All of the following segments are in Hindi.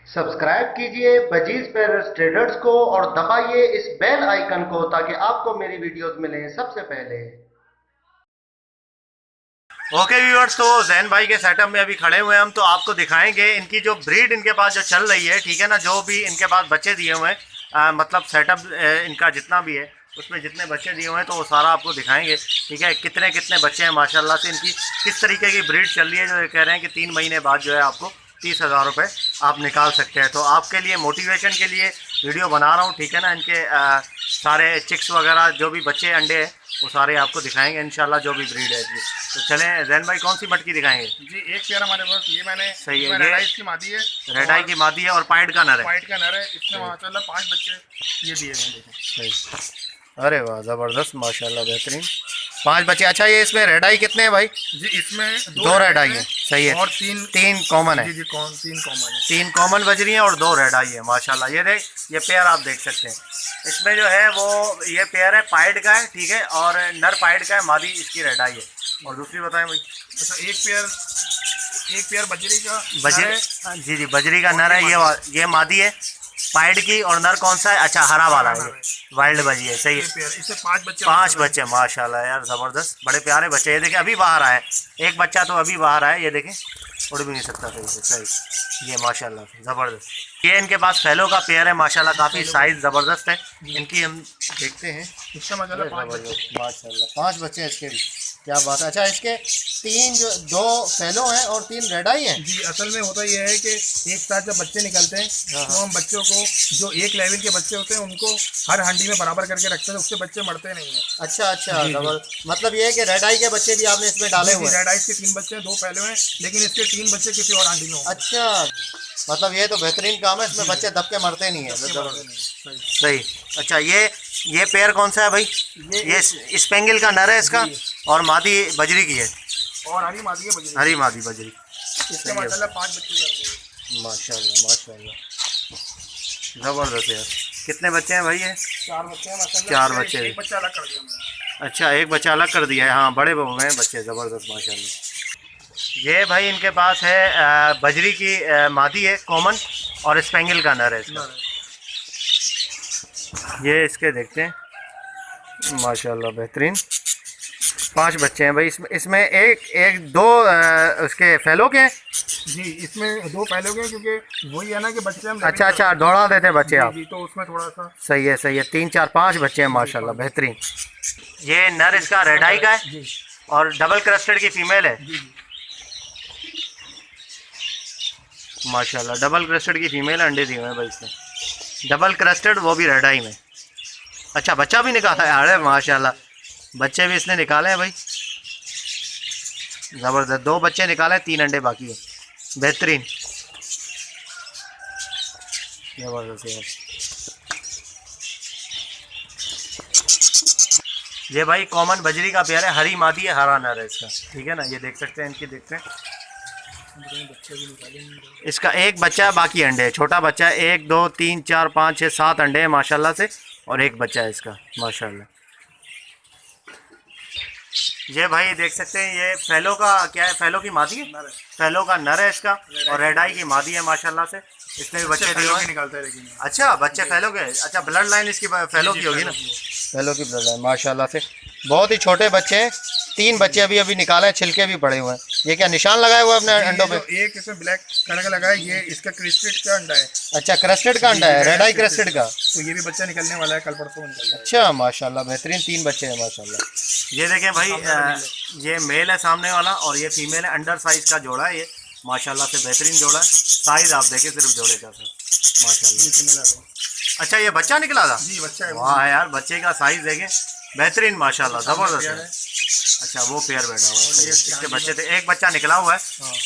सब्सक्राइब कीजिए बजीज पेरर्स ट्रेडर्स को और दबाइए इस बेल आइकन को ताकि आपको मेरी वीडियोस मिलें सबसे पहले। ओके व्यूअर्स, तो जैन भाई के सेटअप में अभी खड़े हुए हैं हम, तो आपको दिखाएंगे इनकी जो ब्रीड इनके पास जो चल रही है, ठीक है ना। जो भी इनके पास बच्चे दिए हुए हैं, मतलब सेटअप इनका जितना भी है उसमें जितने बच्चे दिए हुए हैं तो वो सारा आपको दिखाएंगे, ठीक है। कितने कितने बच्चे हैं माशाल्लाह से, इनकी किस तरीके की ब्रीड चल रही है। जो ये कह रहे हैं कि 3 महीने बाद जो है आपको 30,000 रुपये आप निकाल सकते हैं। तो आपके लिए मोटिवेशन के लिए वीडियो बना रहा हूँ, ठीक है ना। इनके सारे चिक्स वगैरह जो भी बच्चे अंडे हैं वो सारे आपको दिखाएंगे इंशाल्लाह, जो भी ब्रीड है जी। तो चलें जैन भाई, कौन सी मटकी दिखाएंगे जी? एक पेयर हमारे पास ये मैंने सही है, रेड आइस की मादी है, रेड आई की मादी है और पाइड का नर है। वाइट का नर है। इसमें माशाल्लाह 5 बच्चे ये दिए हैं, देखें। सही, अरे वाह ज़बरदस्त माशाल्लाह, बेहतरीन 5 बच्चे। अच्छा, ये इसमें रेड आई कितने हैं भाई? जी इसमें 2 रेड आई है, सही है। और तीन कॉमन है। जी जी तीन कॉमन है। 3 कॉमन बजरी हैं और 2 रेड आई है माशाल्लाह। ये पेयर आप देख सकते हैं। इसमें जो है वो ये पेयर है पाइड का है, ठीक है, और नर पाइड का है, मादी इसकी रेड आई है। और दूसरी बताएं भाई। अच्छा, एक पेयर बजरी का बजरी, जी जी बजरी का नर है, ये मादी है पाइड की। और नर कौन सा है? अच्छा, हरा वाला है, वाइल्ड बजी है, सही है। इससे 5 बच्चे, 5 बच्चे माशाल्लाह यार, ज़बरदस्त, बड़े प्यारे बच्चे। ये देखें अभी बाहर आए, एक बच्चा तो अभी बाहर आया, ये देखें उड़ भी नहीं सकता सही से, सही। ये माशाल्लाह ज़बरदस्त। ये इनके पास फैलो का पेयर है माशाल्लाह, काफ़ी साइज़ ज़बरदस्त है इनकी। हम देखते हैं इसका माशाल्लाह 5 बच्चे हैं इसके भी, क्या बात है। अच्छा, इसके 2 फैलो हैं और 3 रेड आई हैं। जी असल में होता यह है कि एक साथ जब बच्चे निकलते हैं तो हम बच्चों को, जो एक लेवल के बच्चे होते हैं उनको हर हांडी में बराबर करके रखते हैं, उससे बच्चे मरते नहीं हैं। अच्छा अच्छा, मतलब ये है कि रेड आई के बच्चे भी आपने इसमें डाले हुए हैं। रेड आइस के 3 बच्चे हैं, 2 फैले हैं, लेकिन इसके 3 बच्चे किसी और हांडी में। अच्छा, मतलब ये तो बेहतरीन काम है, इसमें बच्चे दब के मरते नहीं है। सही। अच्छा, ये पेयर कौन सा है भाई? ये स्पेंगल का नर है इसका, और मादी बजरी की है, और हरी मादी है बजरी। हरी मादी बजरी। इसके माशाल्लाह 5 बच्चे माशाल्लाह माशाल्लाह, ज़बरदस्त यार। कितने बच्चे हैं भाई? ये 4 बच्चे हैं माशाल्लाह। 4 बच्चे। एक बच्चा अलग कर दिया मैंने। अच्छा, एक बच्चा अलग कर दिया है, हाँ, बड़े बबू हैं बच्चे, ज़बरदस्त माशाल्लाह। ये भाई इनके पास है बजरी की मादी है कॉमन, और स्पेंगल का नर है इसका। ये इसके देखते हैं माशाल्लाह, बेहतरीन 5 बच्चे हैं भाई। इसमें एक दो उसके फैलो के हैं। जी इसमें 2 फैले हुए हैं, क्योंकि वही है ना कि बच्चे हम। अच्छा अच्छा, दौड़ा देते हैं बच्चे आप। जी तो उसमें थोड़ा सा सही है सही है, 3 4 5 बच्चे हैं माशाल्लाह, बेहतरीन। ये नर इसका रेड आई का है और डबल क्रस्टेड की फीमेल है माशाल्लाह। डबल क्रस्टेड की फीमेल अंडे दिए हुए हैं भाई इसने, डबल क्रस्टेड, वो भी रेड आई में। अच्छा, बच्चा भी निकाला है, अरे माशाल्लाह, बच्चे भी इसने निकाले हैं भाई, ज़बरदस्त। 2 बच्चे निकाले, 3 अंडे बाकी है, बेहतरीन, ज़बरदस्त यार। ये भाई कॉमन बजरी का पेयर है, हरी मादी है, हरा नर है इसका, ठीक है ना। ये देख सकते हैं, इनकी देखते हैं, इसका एक बच्चा है, बाकी अंडे है, छोटा बच्चा है। 1 2 3 4 5 6 7 अंडे हैं माशाल्लाह से, और एक बच्चा है इसका माशाल्लाह। ये भाई देख सकते हैं, ये फैलो का क्या है? फैलो की मादी है, फैलो का नर है इसका, और रेड आई की मादी है माशाल्लाह से। इसने भी बच्चे दिए हुए निकालता है लेकिन। अच्छा, बच्चे फैलो के, अच्छा ब्लड लाइन इसकी फैलो की होगी ना, फैलो की ब्लड लाइन माशाल्लाह से। बहुत ही छोटे बच्चे हैं, 3 बच्चे अभी अभी निकाले हैं, छिलके भी पड़े हुए हैं। ये क्या निशान लगाए हुए अपने अंडों पे? एक इसमें ब्लैक कलर का लगा है, ये इसका क्रिस्टेड का अंडा है। अच्छा, क्रस्टेड का अंडा है, रेड आई क्रस्टेड का। तो ये भी बच्चा निकलने वाला है, कल परसों निकल। अच्छा माशाल्लाह, बेहतरीन, 3 बच्चे हैं माशाल्लाह। ये देखें भाई, ये मेल है सामने वाला, और ये फीमेल है, अंडर साइज का जोड़ा है ये माशाल्लाह से, बेहतरीन जोड़ा है। साइज आप देखें सिर्फ जोड़े का सर माशाल्लाह। अच्छा, ये बच्चा निकला था? जी बच्चा है। वाह यार, बच्चे का साइज देखें, बेहतरीन माशाल्लाह, ज़बरदस्त है। अच्छा, वो पेयर बैठा हुआ है, इसके बच्चे थे, एक बच्चा निकला हुआ है,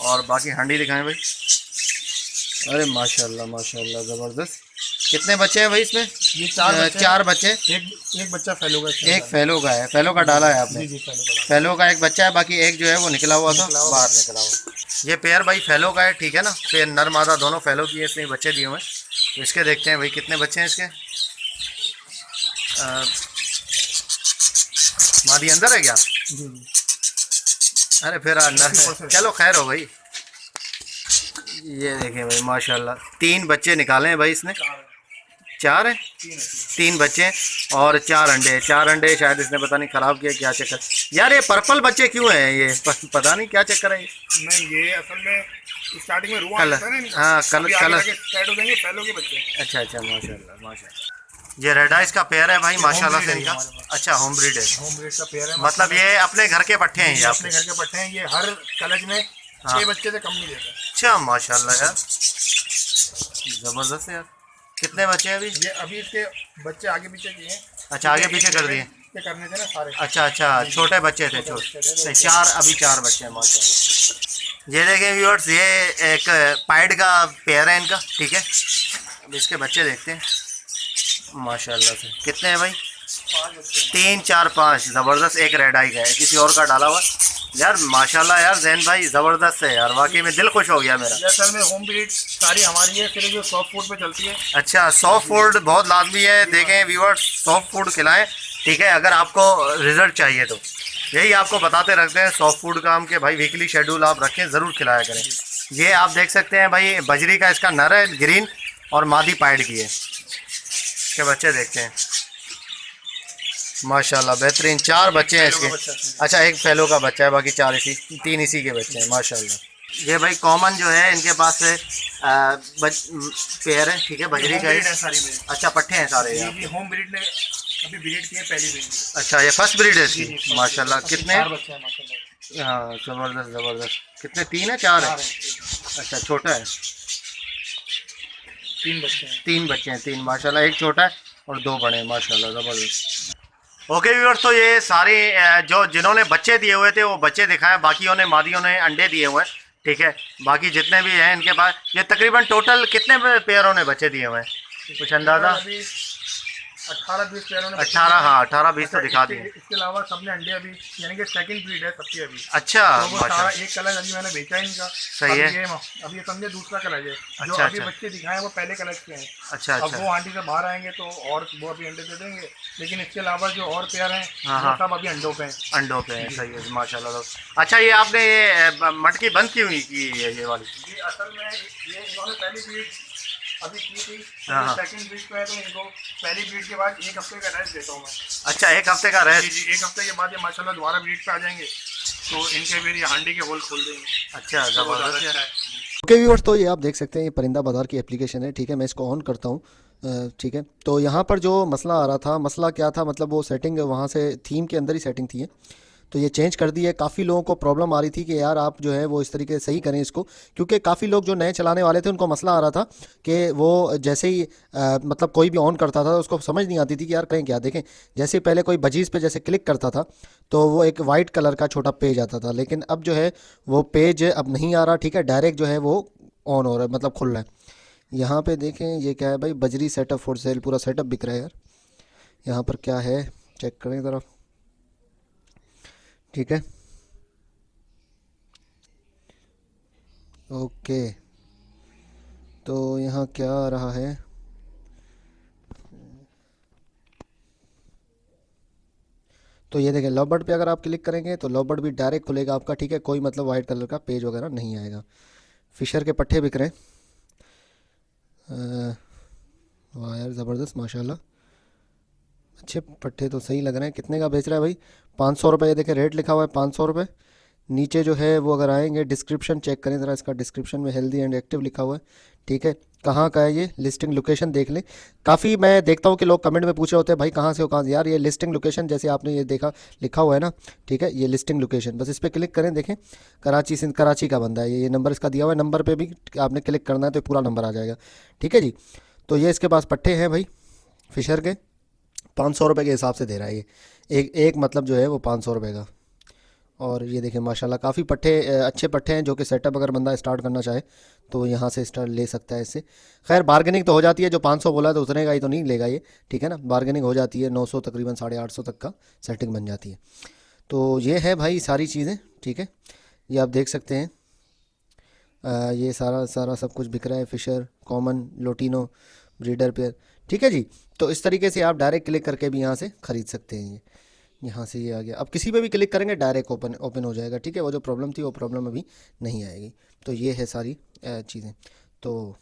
और बाकी हंडी दिखाएं भाई। अरे माशाल्लाह माशाल्लाह, ज़बरदस्त। कितने बच्चे हैं भाई इसमें? ये 4 बच्चे। एक बच्चा फैलो का, एक फैलो का है, फैलो का डाला है आपने? जी फैलो का एक बच्चा है, बाकी एक जो है वो निकला हुआ था, बाहर निकला हुआ। ये पेयर भाई फैलो का है, ठीक है ना। पेयर नर मादा दोनों फैलो की है, इसने बच्चे दिए हुए हैं। तो इसके देखते हैं भाई कितने बच्चे हैं इसके। मादी अंदर है क्या? अरे फिर नर, चलो खैर हो भाई, ये देखें भाई माशाल्लाह 3 बच्चे निकाले हैं भाई इसने। 4 है, 3 बच्चे हैं और 4 अंडे हैं। 4 अंडे शायद इसने पता नहीं ख़राब किया, क्या चक्कर। यार ये पर्पल बच्चे क्यों हैं ये, पता नहीं क्या चक्कर है ये। नहीं, ये असल में स्टार्टिंग में रुआ कलर, आता है ना, हाँ कलर सेट हो जाएंगे फैलो के बच्चे। अच्छा अच्छा, माशाल्लाह माशाल्लाह। ये रेड आइस का पेयर है भाई माशाल्लाह से इनका। अच्छा, होम ब्रीड है, होम ब्रीड का पेयर है। मतलब ये अपने घर के पट्ठे हैं ये अपने घर के पट्टे हैं। ये हर कलज में 6 बच्चे से कम नहीं देते। अच्छा माशाल्लाह यार, ज़बरदस्त है यार। कितने बच्चे हैं अभी? ये अभी इसके बच्चे आगे पीछे किए हैं। अच्छा, आगे पीछे कर दिए। करने थे ना सारे। अच्छा अच्छा, छोटे बच्चे थे, छोटे 4, अभी 4 बच्चे हैं माशाल्लाह। ये देखें व्यूअर्स, ये एक पाइड का पेयर है इनका, ठीक है। अब इसके बच्चे देखते हैं माशाल्लाह से। कितने हैं भाई? 3 4 5। ज़बरदस्त। एक रेड आई का है, किसी और का डाला हुआ यार। माशाल्लाह यार जैन भाई ज़बरदस्त है यार, वाकई में दिल खुश हो गया मेरा। असल में होम ब्रीड सारी हमारी है, सिर्फ जो सॉफ्ट फूड पे चलती है। अच्छा, सॉफ्ट फूड बहुत लाजमी है। देखें व्यूअर्स, सॉफ्ट फूड खिलाएं, ठीक है। अगर आपको रिजल्ट चाहिए तो यही आपको बताते रखते हैं सॉफ्ट फूड का हम, कि भाई वीकली शेड्यूल आप रखें, ज़रूर खिलाया करें। ये आप देख सकते हैं भाई, बजरी का इसका नर है ग्रीन, और मादी पाइड की है। के बच्चे देखते हैं माशाल्लाह, बेहतरीन। 4 बच्चे हैं इसके। अच्छा, एक फैलो का बच्चा है, बाकी 4 3 इसी के बच्चे हैं माशाल्लाह। ये भाई कॉमन जो है इनके पास है पेयर है, ठीक है, बजरी का है सारी मेरी। अच्छा, पट्ठे हैं सारे यहाँ। ये होम ब्रीड ने अभी ब्रीड की है, पहली ब्रीड। अच्छा, ये फर्स्ट ब्रीड है इसकी माशाल्लाह। कितने? 4 बच्चे हैं माशाल्लाह। हाँ, ज़बरदस्त ज़बरदस्त। कितने? 3 है 4 है? अच्छा, छोटा है। 3 बच्चे हैं। 3 बच्चे हैं, 3 माशाल्लाह। एक छोटा है और 2 बड़े हैं माशाल्लाह, ज़बरदस्त। ओके व्यूअर्स, तो ये सारे जो जिन्होंने बच्चे दिए हुए थे वो बच्चे दिखाए, बाकियों ने मादियों ने अंडे दिए हुए हैं, ठीक है। बाकी जितने भी हैं इनके पास, ये तकरीबन टोटल कितने पेयरों ने बच्चे दिए हुए हैं, कुछ अंदाज़ा? 18-20 पेयरों ने 18, हाँ 18-20 तो दिखा दिए। इसके अलावा सबने अंडे अभी, यानी कि सेकंड ब्रीड है सबकी अभी। अच्छा, तो वो सारा एक कलर अभी मैंने बेचा है इनका। सही है। अभी ये समझे दूसरा कलर है। जो अच्छा, अभी अच्छा। बच्चे दिखाए वो पहले कलर के हैं। अच्छा अब अच्छा, वो आंटी से बाहर आएंगे तो और वो अभी अंडे दे देंगे, लेकिन इसके अलावा जो और पेयर हैं हाँ, वो हाँ। सब अभी अंडों पे हैं। अंडों पे है, सही है माशाल्लाह। अच्छा, ये आपने ये मटकी बंद की हुई की है ये वाली? जी, असल में ये इन्होंने पहली ब्रीड अभी की थी, हाँ, हाँ। सेकंड ब्रीड पे है, तो इनको पहली ब्रीड के बाद 1 हफ्ते का रेस्ट देता हूँ मैं। अच्छा, 1 हफ्ते का जी रेस्ट। जी, 1 हफ्ते के बाद ये माशाल्लाह दोबारा ब्रीड पे आ जाएंगे, तो इनके फिर ये हांडी के होल खोल देंगे। अच्छा, तो वो ज़्यादा ज़बरदस्त अच्छा है। है। ओके व्यूअर्स, तो ये आप देख सकते हैं ये परिंदा बाज़ार की एप्लीकेशन है, ठीक है। मैं इसको ऑन करता हूँ, ठीक है। तो यहाँ पर जो मसला आ रहा था, मसला क्या था, मतलब वो सेटिंग वहाँ से थीम के अंदर ही सेटिंग थी, तो ये चेंज कर दी है। काफ़ी लोगों को प्रॉब्लम आ रही थी कि यार आप जो है वो इस तरीके से सही करें इसको, क्योंकि काफ़ी लोग जो नए चलाने वाले थे उनको मसला आ रहा था कि वो जैसे ही मतलब कोई भी ऑन करता था तो उसको समझ नहीं आती थी कि यार करें क्या। देखें, जैसे पहले कोई बजीज़ पे जैसे क्लिक करता था तो वो एक वाइट कलर का छोटा पेज आता था, लेकिन अब जो है वो पेज अब नहीं आ रहा, ठीक है। डायरेक्ट जो है वो ऑन हो रहा है, मतलब खुल रहा है। यहाँ पे देखें ये क्या है भाई, बजरी सेटअप फॉर सेल, पूरा सेटअप बिक रहा है यार। यहाँ पर क्या है चेक करें ज़रा, ठीक है। ओके, तो यहाँ क्या आ रहा है, तो ये देखें लव बर्ड पे अगर आप क्लिक करेंगे तो लव बर्ड भी डायरेक्ट खुलेगा आपका, ठीक है। कोई मतलब वाइट कलर का पेज वगैरह नहीं आएगा। फिशर के पट्टे बिक रहे हैं, वाह यार ज़बरदस्त माशाल्लाह, अच्छे पट्टे तो सही लग रहे हैं। कितने का बेच रहा है भाई? 500 रुपये। ये देखें रेट लिखा हुआ है 500 रुपये। नीचे जो है वो अगर आएंगे डिस्क्रिप्शन चेक करें ज़रा, इसका डिस्क्रिप्शन में हेल्दी एंड एक्टिव लिखा हुआ है, ठीक है। कहाँ का है ये, लिस्टिंग लोकेशन देख लें। काफ़ी मैं देखता हूँ कि लोग कमेंट में पूछ रहे होते हैं भाई कहाँ से हो, कहाँ से। यार ये लिस्टिंग लोकेशन जैसे आपने ये देखा लिखा हुआ है ना, ठीक है, ये लिस्टिंग लोकेशन, बस इस पर क्लिक करें। देखें कराची सिंध, कराची का बंदा है ये नंबर इसका दिया हुआ है। नंबर पर भी आपने क्लिक करना है तो पूरा नंबर आ जाएगा, ठीक है जी। तो ये इसके पास पट्टे हैं भाई फिशर के, 500 रुपये के हिसाब से दे रहा है ये एक मतलब जो है वो 500 रुपये का। और ये देखें माशाल्लाह काफ़ी पट्टे अच्छे पट्टे हैं, जो कि सेटअप अगर बंदा स्टार्ट करना चाहे तो यहाँ से स्टार्ट ले सकता है इससे। खैर बार्गेनिंग तो हो जाती है, जो 500 बोला है तो उतने का ही तो नहीं लेगा ये, ठीक है ना। बार्गेनिंग हो जाती है, 900 तकरीबन 850 तक का सेटिंग बन जाती है। तो ये है भाई सारी चीज़ें, ठीक है। ये आप देख सकते हैं, ये सारा सब कुछ बिक रहा है, Fischer, common, lutino, breeder pair, ठीक है जी। तो इस तरीके से आप डायरेक्ट क्लिक करके भी यहाँ से ख़रीद सकते हैं ये, यहाँ से ये आ गया। अब किसी पे भी क्लिक करेंगे डायरेक्ट ओपन ओपन हो जाएगा, ठीक है। वो जो प्रॉब्लम थी वो प्रॉब्लम अभी नहीं आएगी। तो ये है सारी चीज़ें। तो